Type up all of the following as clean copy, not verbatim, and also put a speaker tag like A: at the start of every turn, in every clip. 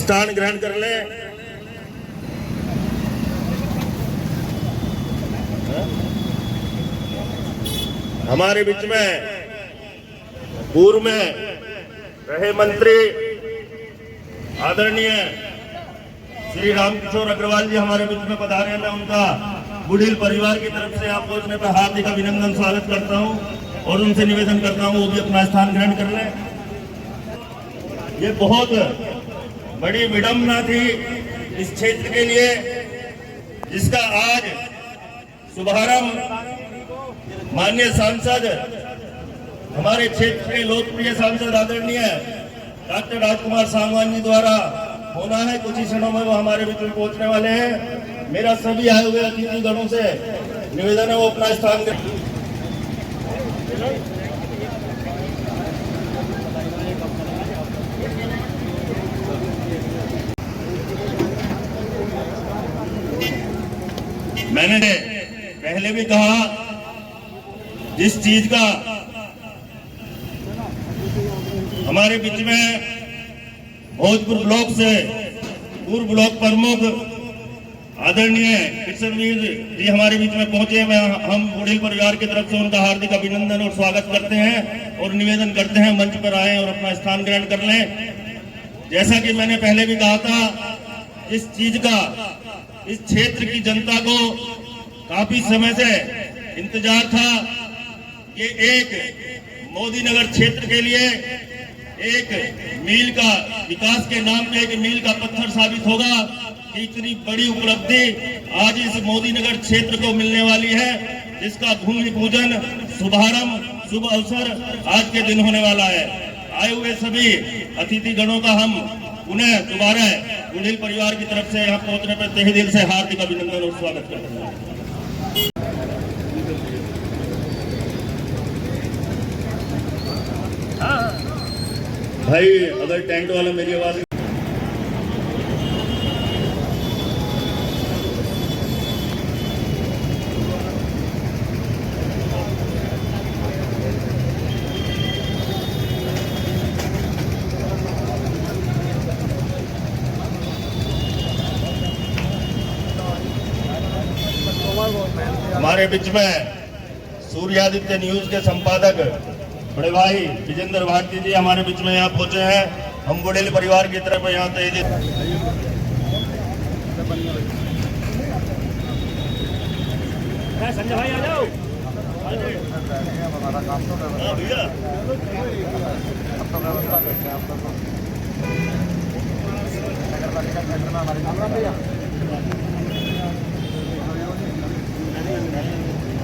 A: स्थान ग्रहण कर ले। हमारे बीच में पूर्व में रहे मंत्री आदरणीय श्री रामकिशोर अग्रवाल जी हमारे बीच में पधारे। मैं उनका बुढ़िल परिवार की तरफ से आप पहुंचने पर हार्दिक अभिनंदन स्वागत करता हूं और उनसे निवेदन करता हूं वो भी अपना स्थान ग्रहण कर लें। ये बहुत बड़ी विडंबना थी इस क्षेत्र के लिए, जिसका आज शुभारंभ माननीय सांसद, हमारे क्षेत्र के लोकप्रिय सांसद आदरणीय डॉक्टर राजकुमार सांगवान जी द्वारा होना है। कुछ ही क्षणों में वो हमारे बीच में पहुंचने वाले हैं। मेरा सभी आए हुए अतिथि गणों से निवेदन है वो अपना स्थान मैंने पहले भी कहा, जिस चीज का हमारे बीच में भोजपुर ब्लॉक से पूर्व ब्लॉक प्रमुख आदरणीय कृष्णवीर जी हमारे बीच में पहुंचे। हम बुढ़िल परिवार की तरफ से उनका हार्दिक अभिनंदन और स्वागत करते हैं और निवेदन करते हैं मंच पर आए और अपना स्थान ग्रहण कर लें। जैसा कि मैंने पहले भी कहा था, इस चीज का इस क्षेत्र की जनता को काफी समय से इंतजार था कि एक मोदी नगर क्षेत्र के लिए एक मील का विकास के नाम पे एक मील का पत्थर साबित होगा कि इतनी बड़ी उपलब्धि आज इस मोदी नगर क्षेत्र को मिलने वाली है, जिसका भूमि पूजन शुभारंभ शुभ अवसर आज के दिन होने वाला है। आए हुए सभी अतिथि गणों का हम पुनः दोबारा बुढ़िल परिवार की तरफ से यहाँ पहुंचने पर तहे दिल से हार्दिक अभिनंदन और स्वागत करते हैं। भाई अगर टेंट वाला मेरी आवाज हमारे बीच में सूर्यादित्य न्यूज के संपादक बड़े भाई विजेंद्र भारती जी हमारे बीच में यहाँ पहुंचे हैं। हम बुढ़िल परिवार की तरफ यहाँ तेजी संजय भाई आ जाओ। भैया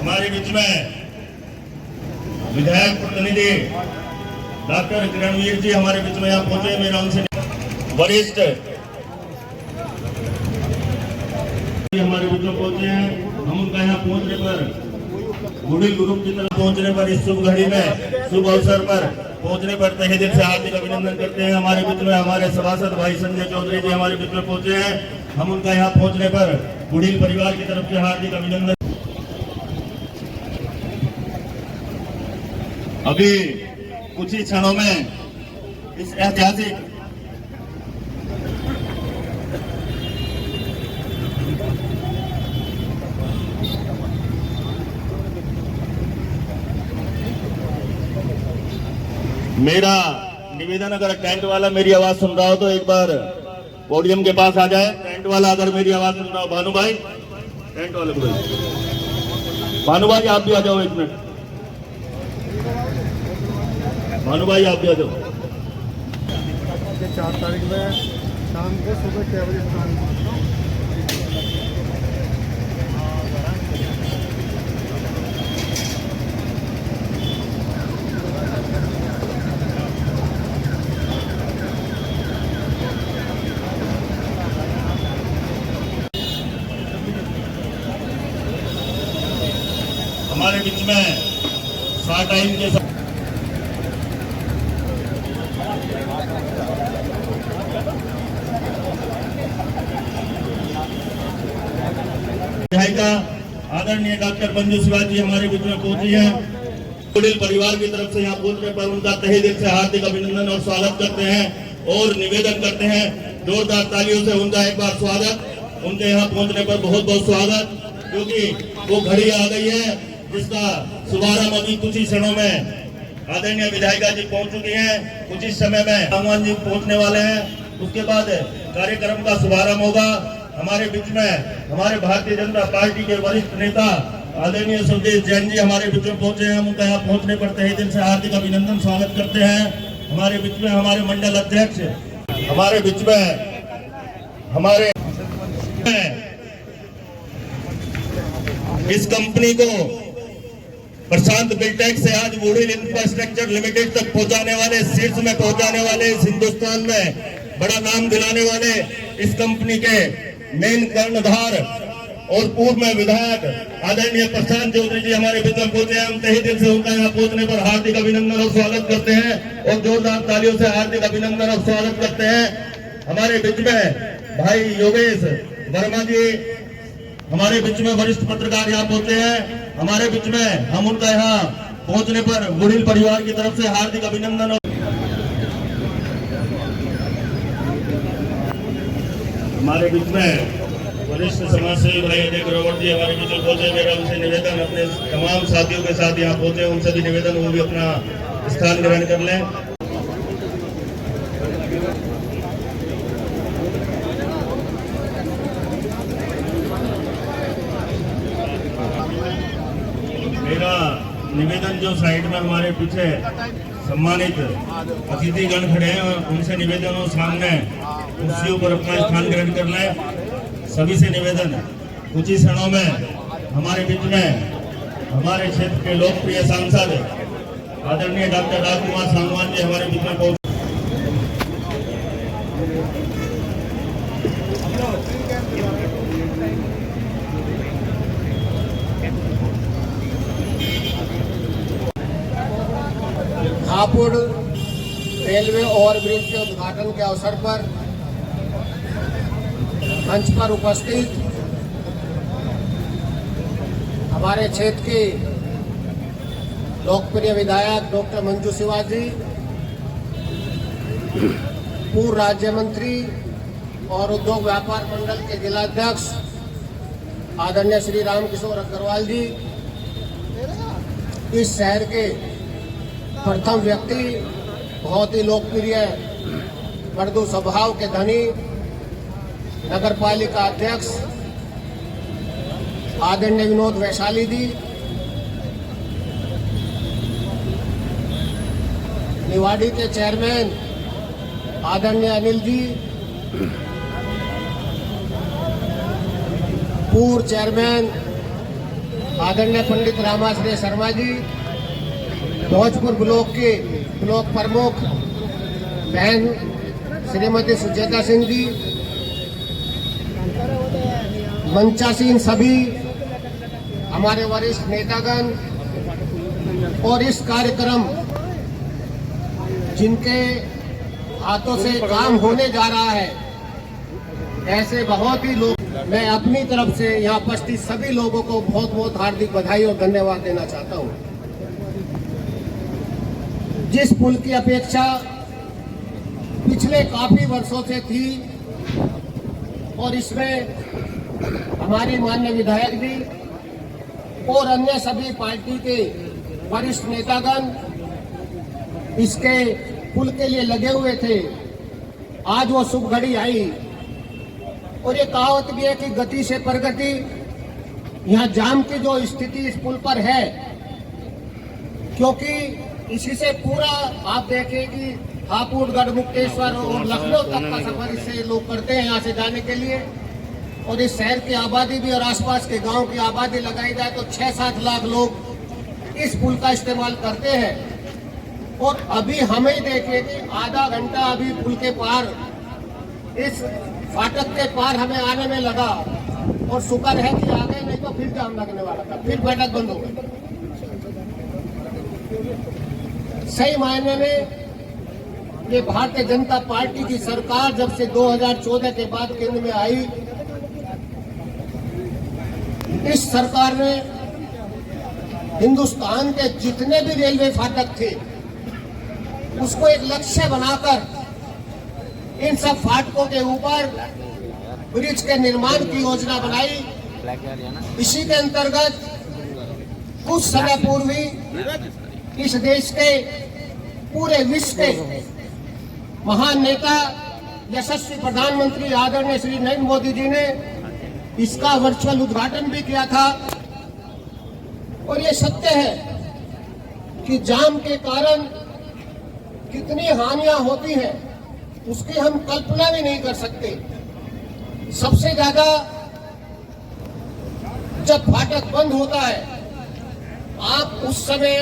A: हमारे बीच में विधायक प्रतिनिधि डॉक्टर किरणवीर जी हमारे बीच में यहाँ पहुंचे। मेरा उनसे वरिष्ठ हमारे बीच में पहुंचे हैं। हम उनका यहाँ पहुंचने पर बुढ़िल ग्रुप की तरफ पहुंचने पर इस शुभ घड़ी में शुभ अवसर पर पहुंचने पर तहे दिल से हार्दिक अभिनंदन करते हैं। हमारे बीच में हमारे सभासद भाई संजय चौधरी जी हमारे बीच में पहुंचे हैं। हम उनका यहाँ पहुंचने पर बुढ़िल परिवार की तरफ से हार्दिक अभिनंदन। अभी कुछ ही क्षणों में इस ऐतिहासिक मेरा निवेदन, अगर टेंट वाला मेरी आवाज सुन रहा हो तो एक बार पोडियम के पास आ जाए। टेंट वाला अगर मेरी आवाज सुन रहा हो, भानु भाई टेंट वाले को, भानु भाई आप भी आ जाओ। 1 मिनट भानु भाई आप भी आ जाओ।
B: 4 तारीख में शाम को सुबह 6 बजे
A: हमारे बीच में शार्ट टाइम के साथ आदरणीय डॉक्टर मंजू शिवाजी हमारे बीच में पहुंची है। बुढ़िल परिवार की तरफ से यहाँ पहुंचने पर उनका तहे दिल से हार्दिक अभिनंदन और स्वागत करते हैं और निवेदन करते हैं जोरदार तालियों से उनका एक बार स्वागत। उनके यहाँ पहुंचने पर बहुत बहुत स्वागत, क्योंकि वो घड़ी आ गई है जिसका शुभारंभ अभी कुछ ही क्षणों में आदरणीय विधायिका जी पहुंच चुकी हैं। कुछ ही समय में भगवान जी पहुंचने वाले हैं। उसके बाद कार्यक्रम का शुभारंभ होगा। हमारे बीच में हमारे भारतीय जनता पार्टी के वरिष्ठ नेता आदरणीय सुरदेश जैन जी हमारे बीच में पहुंचे हैं। हम उनका यहाँ पहुंचने पर तहे दिल से हार्दिक अभिनंदन स्वागत करते हैं। हमारे बीच में हमारे मंडल अध्यक्ष, हमारे बीच में हमारे इस कंपनी को प्रशांत बिल्टेक से आज वुडहिल इंफ्रास्ट्रक्चर लिमिटेड तक पहुंचाने वाले, शीर्ष में पहुंचाने वाले, इस हिंदुस्तान में बड़ा नाम दिलाने वाले इस कंपनी के मेन कर्णधार और पूर्व में विधायक आदरणीय प्रशांत चौधरी जी हमारे बीच में पहुंचे हैं। हम तहे दिल से उनका यहाँ पहुंचने पर हार्दिक अभिनंदन और स्वागत करते हैं और जोरदार तालियों से हार्दिक अभिनंदन और स्वागत करते हैं। हमारे बीच में भाई योगेश वर्मा जी हमारे बीच में वरिष्ठ पत्रकार यहाँ पहुंचे हैं। हमारे बीच में हम उनका यहाँ पहुंचने पर वुडहिल परिवार की तरफ से हार्दिक अभिनंदन और हमारे बीच में वरिष्ठ समाज सेवी भाई अजय ग्रोवर जी हमारे बीच में पहुंचे। मेरा उनसे निवेदन, अपने तमाम साथियों के साथ यहाँ पहुंचे, उनसे भी निवेदन वो भी अपना स्थान ग्रहण कर लें। मेरा निवेदन जो साइड में हमारे पीछे सम्मानित अतिथिगण खड़े हैं उनसे निवेदन हो सामने कुर्सियों पर अपना स्थान ग्रहण कर लें। सभी से निवेदन, कुछ ही क्षणों में हमारे बीच में हमारे क्षेत्र के लोकप्रिय सांसद आदरणीय डॉक्टर राजकुमार सांगवान जी हमारे बीच में पहुंचे।
C: हापुड़ रेलवे ओवरब्रिज के उद्घाटन के अवसर पर मंच पर उपस्थित हमारे क्षेत्र के लोकप्रिय विधायक डॉक्टर मंजू शिवाजी, पूर्व राज्य मंत्री और उद्योग व्यापार मंडल के जिलाध्यक्ष आदरणीय श्री रामकिशोर अग्रवाल जी, इस शहर के प्रथम व्यक्ति, बहुत ही लोकप्रिय मृदु स्वभाव के धनी नगर पालिका अध्यक्ष आदरणीय विनोद वैशाली जी, निवाड़ी के चेयरमैन आदरणीय अनिल जी, पूर्व चेयरमैन आदरणीय पंडित रामाश्रय शर्मा जी, भोजपुर ब्लॉक के ब्लॉक प्रमुख बहन श्रीमती सुचेता सिंह जी, मंचासीन सभी हमारे वरिष्ठ नेतागण और इस कार्यक्रम जिनके हाथों से काम होने जा रहा है, ऐसे बहुत ही लोग, मैं अपनी तरफ से यहाँ उपस्थित सभी लोगों को बहुत बहुत हार्दिक बधाई और धन्यवाद देना चाहता हूँ। जिस पुल की अपेक्षा पिछले काफी वर्षों से थी और इसमें हमारी माननीय विधायक जी और अन्य सभी पार्टी के वरिष्ठ नेतागण इसके पुल के लिए लगे हुए थे। आज वो शुभ घड़ी आई और ये कहावत भी है कि गति से प्रगति। यहाँ जाम की जो स्थिति इस पुल पर है, क्योंकि इसी से पूरा आप देखें कि हापुड़, गढ़मुक्तेश्वर और लखनऊ तक का सफर इससे लोग करते हैं यहाँ से जाने के लिए। और इस शहर की आबादी भी और आसपास के गांव की आबादी लगाई जाए तो 6-7 लाख लोग इस पुल का इस्तेमाल करते हैं। और अभी हमें देखिए कि आधा घंटा अभी पुल के पार, इस फाटक के पार हमें आने में लगा और शुक्र है कि आगे, नहीं तो फिर जाम लगने वाला था, फिर फाटक बंद हो गई। सही मायने में ये भारतीय जनता पार्टी की सरकार जब से 2014 के बाद केंद्र में आई, इस सरकार ने हिंदुस्तान के जितने भी रेलवे फाटक थे उसको एक लक्ष्य बनाकर इन सब फाटकों के ऊपर ब्रिज के निर्माण की योजना बनाई। इसी के अंतर्गत कुछ समय पूर्व ही इस देश के पूरे विश्व के महान नेता यशस्वी प्रधानमंत्री आदरणीय श्री नरेंद्र मोदी जी ने इसका वर्चुअल उद्घाटन भी किया था। और ये सत्य है कि जाम के कारण कितनी हानियां होती हैं उसकी हम कल्पना भी नहीं कर सकते। सबसे ज्यादा जब फाटक बंद होता है, आप उस समय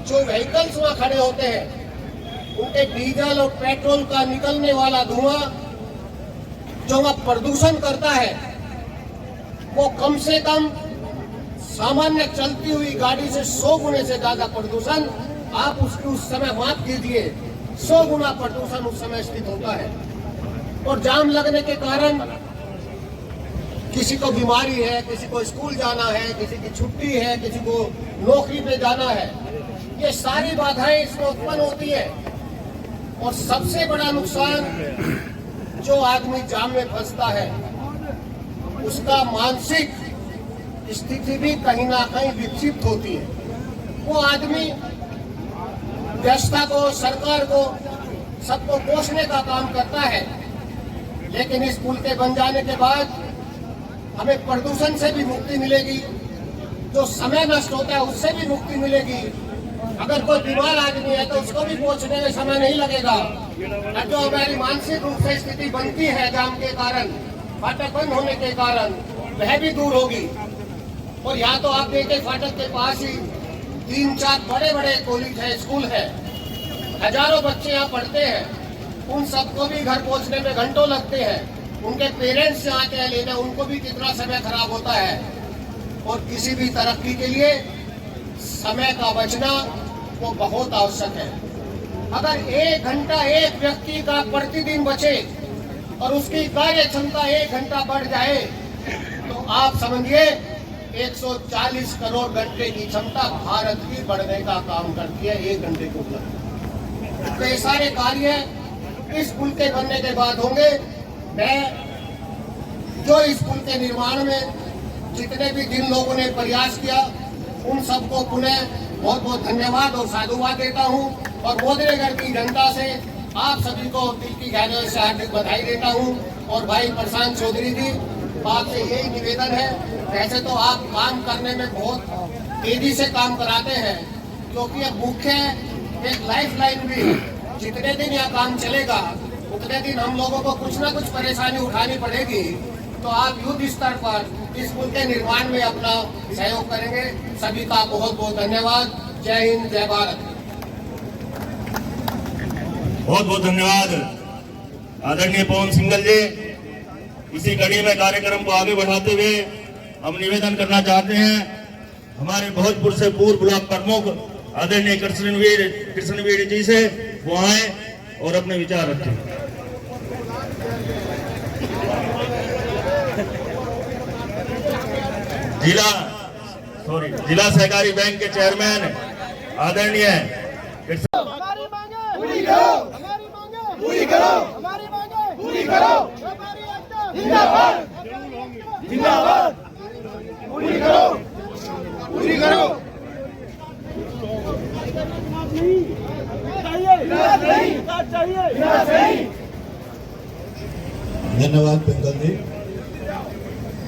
C: जो व्हीकल्स वहां खड़े होते हैं उनके डीजल और पेट्रोल का निकलने वाला धुआं जो वहां प्रदूषण करता है वो कम से कम सामान्य चलती हुई गाड़ी से 100 गुने से ज्यादा प्रदूषण आप उसकी उस समय माप कीजिए, 100 गुना प्रदूषण उस समय स्थित होता है। और जाम लगने के कारण किसी को बीमारी है, किसी को स्कूल जाना है, किसी की छुट्टी है, किसी को नौकरी पे जाना है, ये सारी बाधाएं इसमें उत्पन्न होती है। और सबसे बड़ा नुकसान जो आदमी जाम में फंसता है उसका मानसिक स्थिति भी कहीं ना कहीं विक्षिप्त होती है। वो आदमी व्यवस्था को, सरकार को, सबको कोसने का काम करता है, लेकिन इस पुल के बन जाने के बाद हमें प्रदूषण से भी मुक्ति मिलेगी, जो समय नष्ट होता है उससे भी मुक्ति मिलेगी। अगर कोई बीमार आदमी है तो उसको भी पहुंचने में समय नहीं लगेगा। और जो हमारी मानसिक रूप से स्थिति बनती है जाम के कारण, फाटक बंद होने के कारण, वह भी दूर होगी। और यहाँ तो आप देखें फाटक के पास ही 3-4 बड़े बड़े कॉलेज है, स्कूल है, हजारों बच्चे यहाँ पढ़ते हैं, उन सबको भी घर पहुँचने में घंटों लगते हैं। उनके पेरेंट्स से आते हैं लेने, उनको भी कितना समय खराब होता है। और किसी भी तरक्की के लिए समय का बचना वो बहुत आवश्यक है। अगर 1 घंटा एक व्यक्ति का प्रतिदिन बचे और उसकी कार्य क्षमता 1 घंटा बढ़ जाए तो आप समझिए 140 करोड़ घंटे की क्षमता भारत की बढ़ने का काम करती है 1 घंटे के ऊपर। तो ये सारे कार्य इस पुल के बनने के बाद होंगे। मैं जो इस पुल के निर्माण में जितने भी जिन लोगों ने प्रयास किया उन सबको पुनः बहुत बहुत धन्यवाद और साधुवाद देता हूं। और मोदीनगर की जनता से आप सभी को दिल की गहराई से हार्दिक बधाई देता हूं। और भाई प्रशांत चौधरी जी, आपसे यही निवेदन है, वैसे तो आप काम करने में बहुत तेजी से काम कराते हैं, क्योंकि अब मुख्य एक लाइफ लाइन भी है। जितने दिन यह काम चलेगा उतने दिन हम लोगों को कुछ ना कुछ परेशानी उठानी पड़ेगी। तो आप युद्ध स्तर पर इस पुल के निर्माण में अपना सहयोग करेंगे। सभी का बहुत बहुत धन्यवाद। जय हिंद, जय भारत।
A: बहुत बहुत धन्यवाद आदरणीय पवन सिंघल जी। इसी कड़ी में कार्यक्रम को आगे बढ़ाते हुए हम निवेदन करना चाहते हैं हमारे भोजपुर से पूर्व ब्लॉक प्रमुख आदरणीय कृष्णवीर जी से, वो आए और अपने विचार रखें। जिला सहकारी बैंक के चेयरमैन आदरणीय
B: हमारी मांगे पूरी करो, हमारी मांगे पूरी करो, हमारी मांगे पूरी करो। व्यापारी एकता जिंदाबाद, जिंदाबाद, पूरी करो, पूरी करो।
D: धन्यवाद पिंगल जी।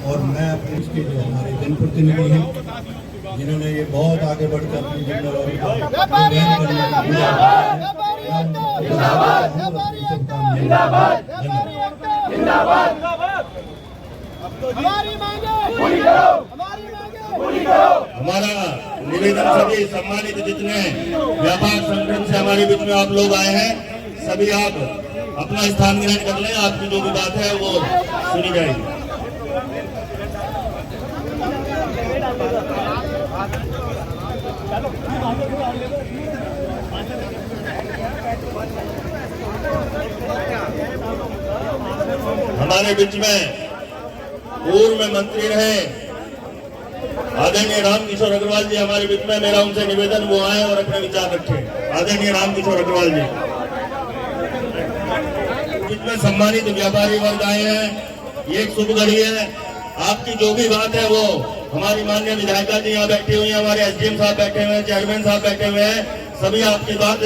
D: और मैं अपने इसके जो हमारे जनप्रतिनिधि हैं जिन्होंने ये बहुत आगे बढ़कर अपनी जिम्मेदारी का निर्वहन करने का
A: हमारा निवेदन सभी सम्मानित जितने व्यापार संगठन से हमारे बीच में आप लोग आए हैं, सभी आप अपना स्थान ग्रहण कर लें। आपकी जो भी बात है वो सुनी जाएगी। हमारे बीच में पूर्व में मंत्री रहे आदरणीय रामकिशोर अग्रवाल जी हमारे बीच में, मेरा उनसे निवेदन वो आए और अपने विचार रखें। आदरणीय रामकिशोर अग्रवाल जी। बीच में सम्मानित व्यापारी वर्ग आए हैं। ये एक शुभ घड़ी है। आपकी जो भी बात है वो हमारी माननीय विधायिका जी यहाँ बैठी हुई हैं, हमारे एसडीएम साहब बैठे हुए हैं, चेयरमैन साहब बैठे हुए हैं, सभी आपकी बात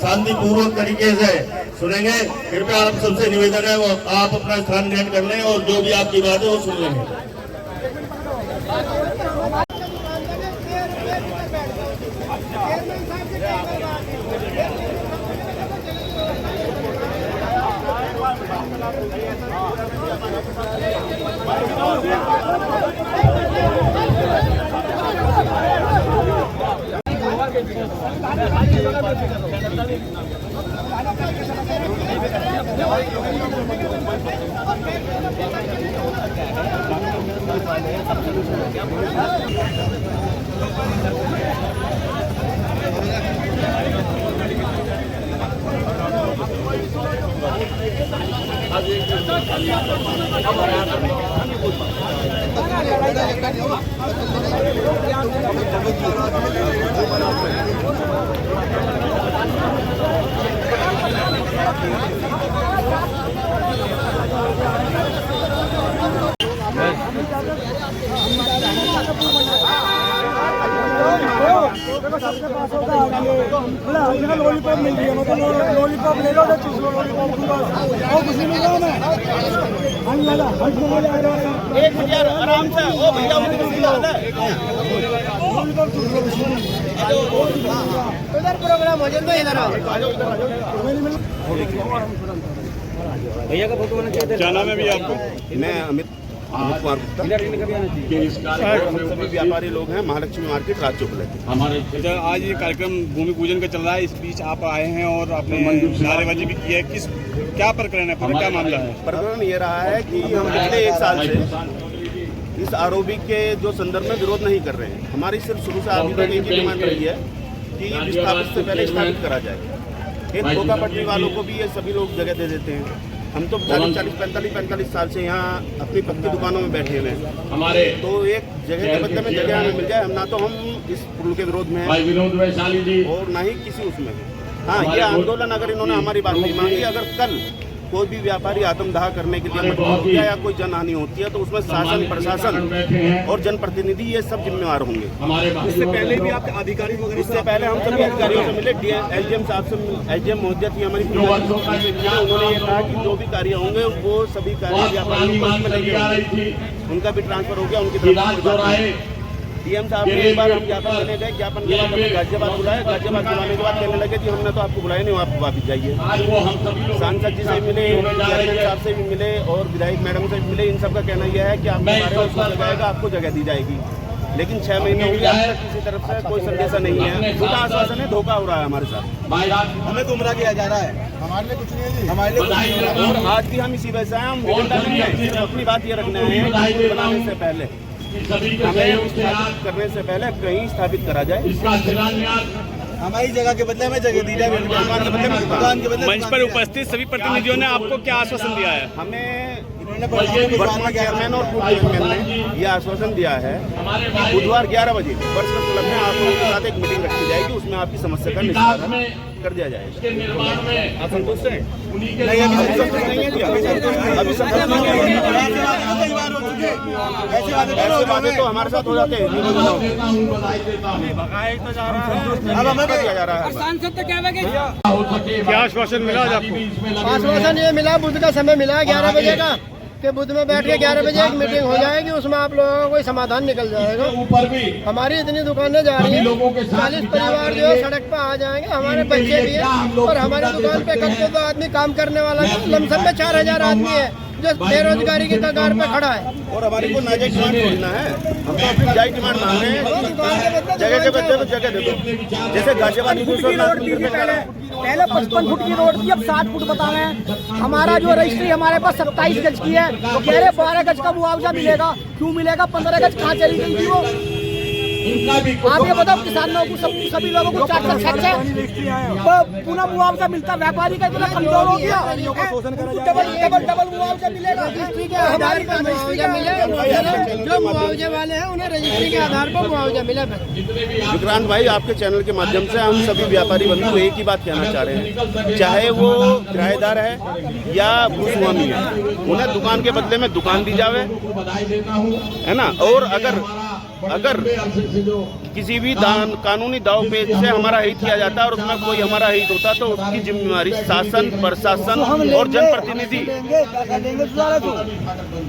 A: शांतिपूर्वक तरीके से सुनेंगे। कृपया आप सबसे निवेदन है वो आप अपना स्थान ग्रहण कर लें और जो भी आपकी बात है वो सुन लेंगे।
B: सबके पास होगा लॉलीपॉप मिल रही है, मतलब लॉलीपॉप ले लो तो चूस लो, लॉलीपॉप दूंगा और कुछ नहीं मिल रहा। मैं हंस लगा, हंस में मजा आ रहा है।
E: 1000 आराम से ओ भैया
B: इधर प्रोग्राम हो जाए, इधर आओ।
E: भैया का फोटो बना क्या नाम है भैया आपको?
F: मैं अमित कुमार गुप्ता। हम सभी व्यापारी लोग हैं महालक्ष्मी मार्केट राजचौक।
E: हमारे आज ये कार्यक्रम भूमि पूजन का चल रहा है, इस बीच आप आए हैं और आपने नारेबाजी भी की है। क्या प्रकरण है, क्या मामला है?
F: प्रकरण ये रहा है कि हम पिछले 1 साल से इस आरओबी के जो संदर्भ में विरोध नहीं कर रहे हैं। हमारी सिर्फ शुरू से अभी तक एक ही डिमांड रही है कि विस्थापित से पहले स्थापित करा जाए। एक धोखा पट्टी वालों को भी ये सभी लोग जगह दे देते हैं। हम तो 45 साल से यहाँ अपनी पक्की दुकानों में बैठे हुए हैं।
E: हमारे
F: तो एक जगह के बदले में जगह हमें मिल जाए, हम ना तो हम इस रूल के विरोध में हैं और ना ही किसी उसमें है। हाँ, ये आंदोलन अगर इन्होंने हमारी बात नहीं मांगी, अगर कल कोई भी व्यापारी आत्मदाह करने के लिए मजबूर होता है या कोई जनहानि होती है तो उसमें शासन, प्रशासन और जनप्रतिनिधि ये सब जिम्मेवार होंगे।
E: इससे पहले भी आप अधिकारी वगैरह,
F: इससे पहले हम सभी अधिकारियों से मिले, एसडीएम साहब से, एसडीएम महोदय थी हमारी, उन्होंने ये कहा कि जो भी कार्य होंगे वो सभी कार्य व्यापारियों को मिलेंगे। उनका भी ट्रांसफर हो गया, उनकी तरफ डीएम साहब ने एक बार हम ज्ञापन देने गए, ज्ञापन के बाद हमें गाजियाबाद बुलाया, गाजियाबाद बुलाने के बाद कहने लगे कि हमने तो आपको बुलाया नहीं, आप वापस जाइए। सांसद जी से मिले, चेयरमैन साहब से भी मिले और विधायक मैडम से भी मिले। इन सबका कहना यह है कि आपको जगह दी जाएगी, लेकिन 6 महीने हो गए अब तक किसी तरफ से कोई संदेशा नहीं है। झूठा आश्वासन है, धोखा हो रहा है हमारे साथ,
E: हमें गुमराह किया जा रहा है।
B: हमारे लिए कुछ नहीं है,
E: हमारे लिए कुछ नहीं है।
F: और आज भी हम इसी वजह से हम सिर्फ अपनी बात ये रखना है कि बनाने से पहले हमें स्थापित करने से पहले कहीं स्थापित करा जाए।
E: हमारी जगह के बदले में जगह दी जाए, दुकान के बदले। मंच पर उपस्थित सभी प्रतिनिधियों ने आपको क्या आश्वासन दिया है?
F: हमें वर्तमान चेयरमैन और पूर्व चेयरमैन ने यह आश्वासन दिया है कि बुधवार 11 बजे वर्ष के क्लब में आप लोगों के साथ एक मीटिंग रखी जाएगी, उसमें आपकी समस्या का निस्तारण कर दिया जाएगा। आप संतुष्ट हैं? नहीं, अभी संतुष्ट नहीं है जी, अभी संतुष्ट नहीं है। ऐसे बातें तो हमारे साथ हो जाते हैं। अब हमें दिया जा रहा है।
E: क्या आश्वासन मिला आज आपको?
B: आश्वासन ये मिला, बुध का समय मिला 11 बजे का, कि बुध में बैठ के 11 बजे एक मीटिंग हो जाएगी, उसमें आप लोगों का कोई समाधान निकल जाएगा। हमारी इतनी दुकानें जा रही हैं, 40 परिवार जो है सड़क पर आ जाएंगे, हमारे बच्चे भी हैं और हमारी दुकान पे कम से कम आदमी काम करने वाला है, लमसम में 4000 आदमी है जो बेरोजगारी की कगार पे खड़ा है।
F: और हमारी को नाजायज डिमांड छोड़ना है, हम तो अपनी जायज डिमांड मांग रहे हैं। जगह के बदले में जगह दे दो, जैसे गाजियाबाद
G: पहले 55 फुट की रोड थी, अब 60 फुट बता रहे हैं। हमारा जो रजिस्ट्री हमारे पास 27 गज की है, वो कह रहे 12 गज का मुआवजा मिलेगा। क्यों मिलेगा? 15 गज कहाँ चली गई थी वो? आप ये बताओ किसानों को सभी लोगों को 4 तो पुनः मुआवजा मिलता, व्यापारी का इतना कमजोर हो गया, डबल मुआवजा मिलेगा।
B: रजिस्ट्री के आधार पर मुआवजा मिले, जो मुआवजे वाले हैं उन्हें रजिस्ट्री के आधार पर मुआवजा मिले।
F: विक्रांत भाई, आपके चैनल के माध्यम से हम सभी व्यापारी बंधु एक ही बात कहना चाह रहे हैं, चाहे वो किराएदार है या भूस्वामी है, उन्हें दुकान के बदले में दुकान दी जावे, है ना। और अगर किसी भी कानूनी दाव पेच से हमारा हित किया जाता है और उसमें कोई हमारा हित होता तो उसकी जिम्मेदारी शासन, प्रशासन और जनप्रतिनिधि।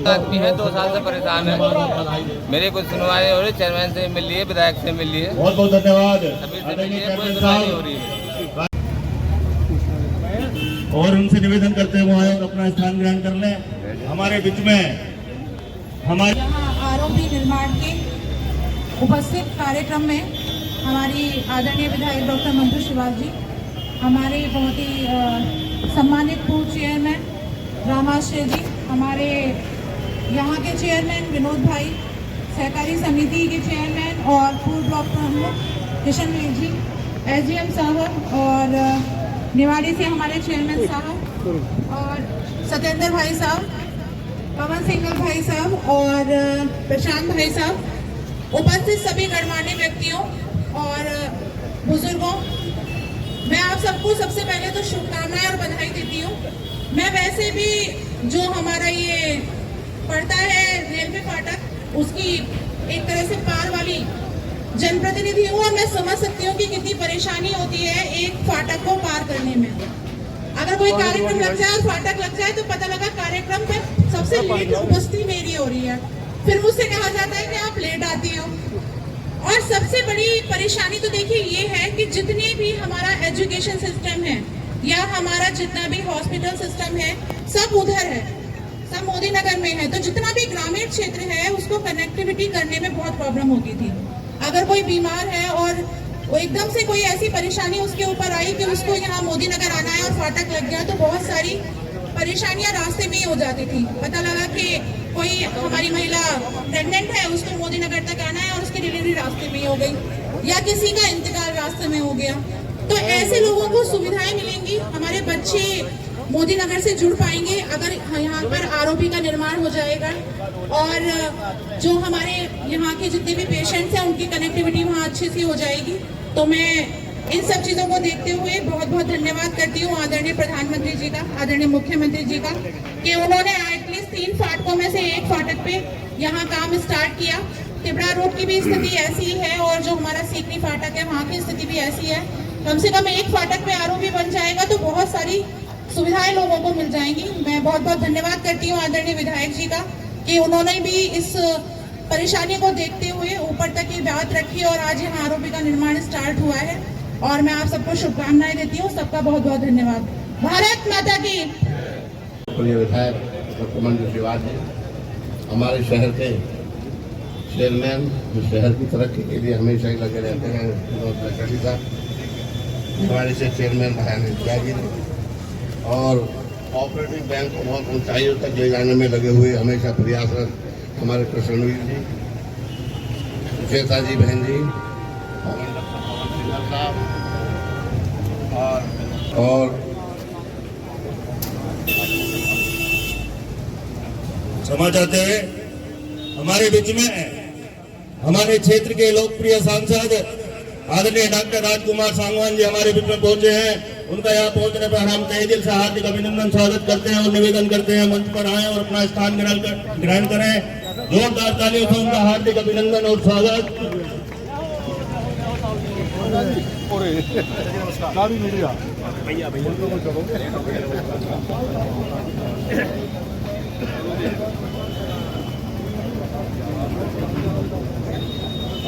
H: आदमी है 2 साल से परेशान है, मेरे को सुनवाई हो रही, चेयरमैन से मिल लिए, विधायक से मिल लिए,
A: बहुत बहुत धन्यवाद।
H: सभी से मिल लिए, कोई सुनवाई नहीं हो रही है।
A: और उनसे निवेदन करते हुए आए और अपना स्थान ग्रहण कर लें। हमारे बीच में हमारे
I: यहाँ आरोपी निर्माण के उपस्थित कार्यक्रम में हमारी आदरणीय विधायक डॉक्टर मंजू श्रीवास जी, हमारे बहुत ही सम्मानित पूर्व चेयरमैन रामाश्रय जी, हमारे यहाँ के चेयरमैन विनोद भाई, सहकारी समिति के चेयरमैन और पूर्व ब्लॉक प्रमुख किशनवीर जी, एसडीएम साहब और निवाड़ी से हमारे चेयरमैन साहब और सत्येंद्र भाई साहब, पवन सिंगल भाई साहब और प्रशांत भाई साहब, उपस्थित सभी गणमान्य व्यक्तियों और बुजुर्गों, मैं आप सबको सबसे पहले तो शुभकामनाएं और बधाई देती हूँ। मैं वैसे भी जो हमारा ये पड़ता है रेलवे फाटक, उसकी एक तरह से पार वाली जनप्रतिनिधि हूँ और मैं समझ सकती हूँ कि कितनी परेशानी होती है एक फाटक को पार करने में। अगर कोई कार्यक्रम लग जाए और फाटक लग जाए तो पता लगा कार्यक्रम में सबसे लेट उपस्थिति मेरी हो रही है, फिर मुझसे कहा जाता है कि आप लेट आती हो। और सबसे बड़ी परेशानी तो देखिए ये है कि जितने भी हमारा एजुकेशन सिस्टम है या हमारा जितना भी हॉस्पिटल सिस्टम है, सब उधर है, सब मोदी नगर में है। तो जितना भी ग्रामीण क्षेत्र है उसको कनेक्टिविटी करने में बहुत प्रॉब्लम होती थी। अगर कोई बीमार है और वो एकदम से कोई ऐसी परेशानी उसके ऊपर आई कि उसको यहाँ मोदी नगर आना है और फाटक लग गया, तो बहुत सारी परेशानियां रास्ते में ही हो जाती थी। पता लगा कि कोई हमारी महिला प्रेग्नेंट है, उसको मोदी नगर तक आना है और उसकी डिलीवरी रास्ते में ही हो गई, या किसी का इंतकाल रास्ते में हो गया। तो ऐसे लोगों को सुविधाएं मिलेंगी, हमारे बच्चे मोदी नगर से जुड़ पाएंगे अगर यहाँ पर आरओबी का निर्माण हो जाएगा, और जो हमारे यहाँ के जितने भी पेशेंट्स हैं उनकी कनेक्टिविटी वहाँ अच्छे से हो जाएगी। तो मैं इन सब चीज़ों को देखते हुए बहुत बहुत धन्यवाद करती हूँ आदरणीय प्रधानमंत्री जी का, आदरणीय मुख्यमंत्री जी का, कि उन्होंने एटलीस्ट 3 फाटकों में से एक फाटक पे यहाँ काम स्टार्ट किया। तिबड़ा रोड की भी स्थिति ऐसी है और जो हमारा सीकरी फाटक है वहाँ की स्थिति भी ऐसी है। कम से कम एक फाटक पे आरओबी बन जाएगा तो बहुत सारी सुविधाएं लोगों को मिल जाएंगी। मैं बहुत बहुत धन्यवाद करती हूँ आदरणीय विधायक जी का कि उन्होंने भी इस परेशानी को देखते हुए ऊपर तक की बात रखी और आज यहाँ आरओबी का निर्माण स्टार्ट हुआ है, और मैं आप सबको शुभकामनाएं देती हूँ। सबका बहुत बहुत धन्यवाद। भारत माता की।
J: विधायक डॉक्टर मंजू श्रीवास जी हमारे शहर के चेयरमैन, जो शहर की तरक्की के लिए हमेशा ही लगे रहते हैं, हमारे से चेयरमैन भाई और ऑपरेटिव बैंक को बहुत ऊंचाइयों तक ले जाने में लगे हुए हमेशा प्रयासरत हमारे कृष्णवीर जी, सुचेता जी बहन जी और
A: क्षमा चाहते हुए हमारे बीच में हमारे क्षेत्र के लोकप्रिय सांसद आदरणीय डॉक्टर राजकुमार सांगवान जी हमारे बीच में पहुंचे हैं। उनका यहाँ पहुंचने पर हम तहे दिल से हार्दिक अभिनंदन स्वागत करते हैं और निवेदन करते हैं मंच पर आए और अपना स्थान ग्रहण करें। जोरदार तालियों से उनका हार्दिक अभिनंदन और स्वागत।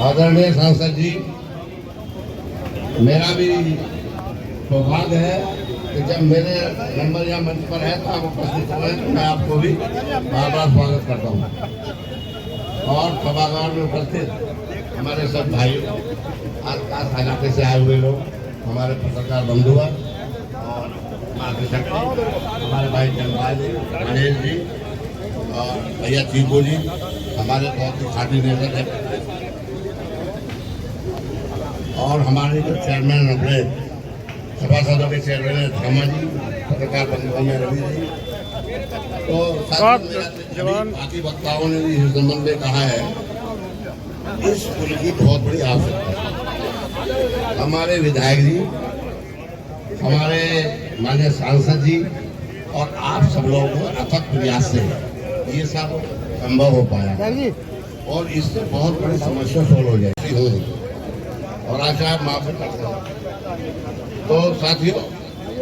J: आदरणीय सांसद जी, मेरा भी सौभाग्य है कि जब मेरे नंबर यहाँ मंच पर है तो आप उपस्थित हुए, तो मैं आपको भी बार बार स्वागत करता हूँ। और सभागार में उपस्थित हमारे सब भाइयों, आसपास इलाके से आए हुए लोग, हमारे पत्रकार बंधु और हमारे भाई चंद्रा जी, गणेश जी और भैया चीकू जी, हमारे बहुत ही खाटी नेता है। और हमारे जो चेयरमैन अपने सभासदों के चेयरमैन है धामा जी, पत्रकार बंधुओं में रवि जी, तो बाकी वक्ताओं ने भी इस संबंध में कहा है, इस पुल की बहुत बड़ी आवश्यकता है। हमारे विधायक जी, हमारे माननीय सांसद जी और आप सब लोगों को अथक प्रयास से ये सब संभव हो पाया और इससे बहुत बड़ी समस्या सोल्व हो जाएगी और आशा आप माफ करते हैं। तो साथियों,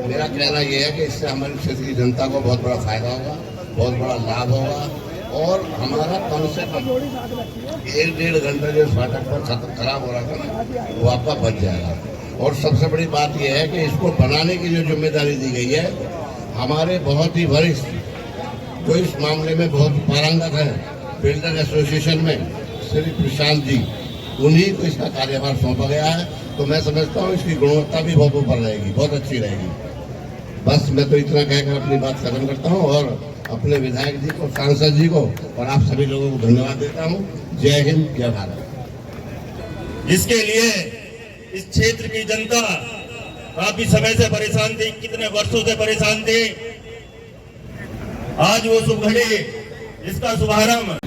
J: मेरा कहना यह है कि इससे हमारे क्षेत्र की जनता को बहुत बड़ा फायदा होगा, बहुत बड़ा लाभ होगा और हमारा कम से कम 1-1.5 घंटे जो फाटक पर खराब हो रहा था ना, वो आपका बच जाएगा। और सबसे बड़ी बात यह है कि इसको बनाने की जो जिम्मेदारी दी गई है, हमारे बहुत ही वरिष्ठ जो इस मामले में बहुत पारंगत है बिल्डर एसोसिएशन में श्री प्रशांत जी, उन्हीं को इसका कार्यभार सौंपा गया है। तो मैं समझता हूँ इसकी गुणवत्ता भी बहुत ऊपर रहेगी, बहुत अच्छी रहेगी। बस मैं तो इतना कहकर अपनी बात खत्म करता हूँ और अपने विधायक जी को, सांसद जी को और आप सभी लोगों को धन्यवाद देता हूँ। जय हिंद, जय भारत।
A: इसके लिए इस क्षेत्र की जनता काफी समय से परेशान थी, कितने वर्षों से परेशान थी। आज वो शुभ घड़ी, इसका शुभारंभ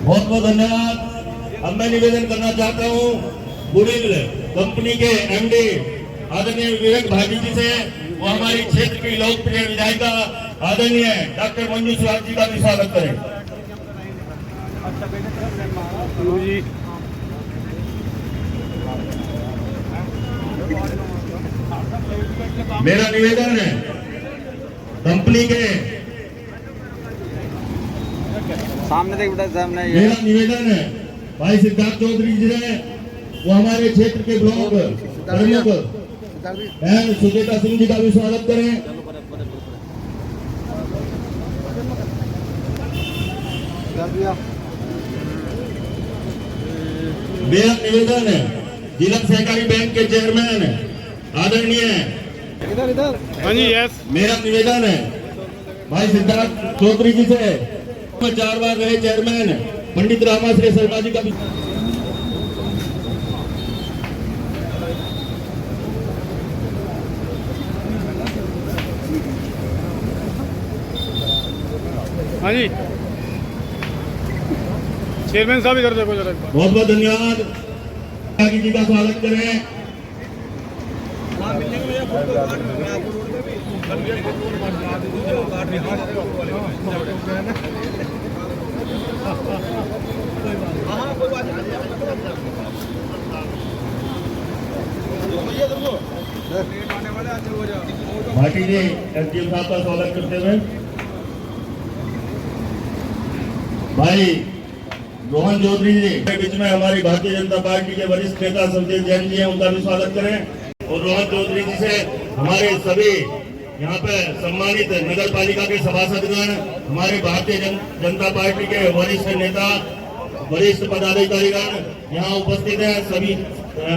A: बहुत बहुत धन्यवाद। अब मैं निवेदन करना चाहता हूँ बुड़िल कंपनी के एमडी आदरणीय विवेक भाटी जी से, वो हमारी क्षेत्र की लोकप्रिय विधायिका आदरणीय डॉक्टर मंजू शिवाजी जी का भी स्वागत करें। मेरा निवेदन है कंपनी के
E: सामने देख बेटा, सामने
A: मेरा निवेदन है भाई सिद्धार्थ चौधरी जी से, वो हमारे क्षेत्र के ब्लॉक प्रमुख एन सुचेता सिंह जी का भी स्वागत करें। मेरा निवेदन है जिला सहकारी बैंक के चेयरमैन आदरणीय, मेरा निवेदन है भाई सिद्धार्थ चौधरी जी से, 4 बार रहे चेयरमैन पंडित रामाश्री शर्मा जी का भी।
E: हाँ जी, चेयरमैन साहब इधर देखो जरा।
A: बहुत बहुत धन्यवाद। जी का स्वागत करें। भाटी जी एसडीएम साहब का स्वागत करते हुए भाई रोहन चौधरी जी के बीच में हमारी भारतीय जनता पार्टी के वरिष्ठ नेता संजय जैन जी हैं, उनका भी स्वागत करें। और रोहन चौधरी जी से हमारे सभी यहाँ पे सम्मानित नगर पालिका के सभासदगण, हमारे भारतीय जनता पार्टी के वरिष्ठ नेता, वरिष्ठ पदाधिकारीगण यहाँ उपस्थित हैं। सभी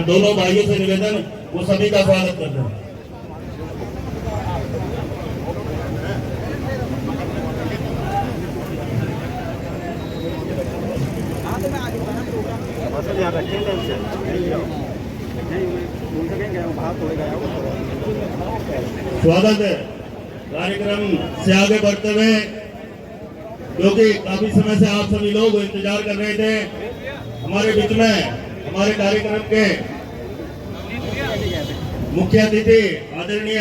A: दोनों भाइयों से निवेदन, वो सभी का स्वागत करते हैं। स्वागत है कार्यक्रम से आगे बढ़ते हुए, क्योंकि काफी समय से आप सभी लोग इंतजार कर रहे थे। हमारे बीच में हमारे कार्यक्रम के मुख्य अतिथि आदरणीय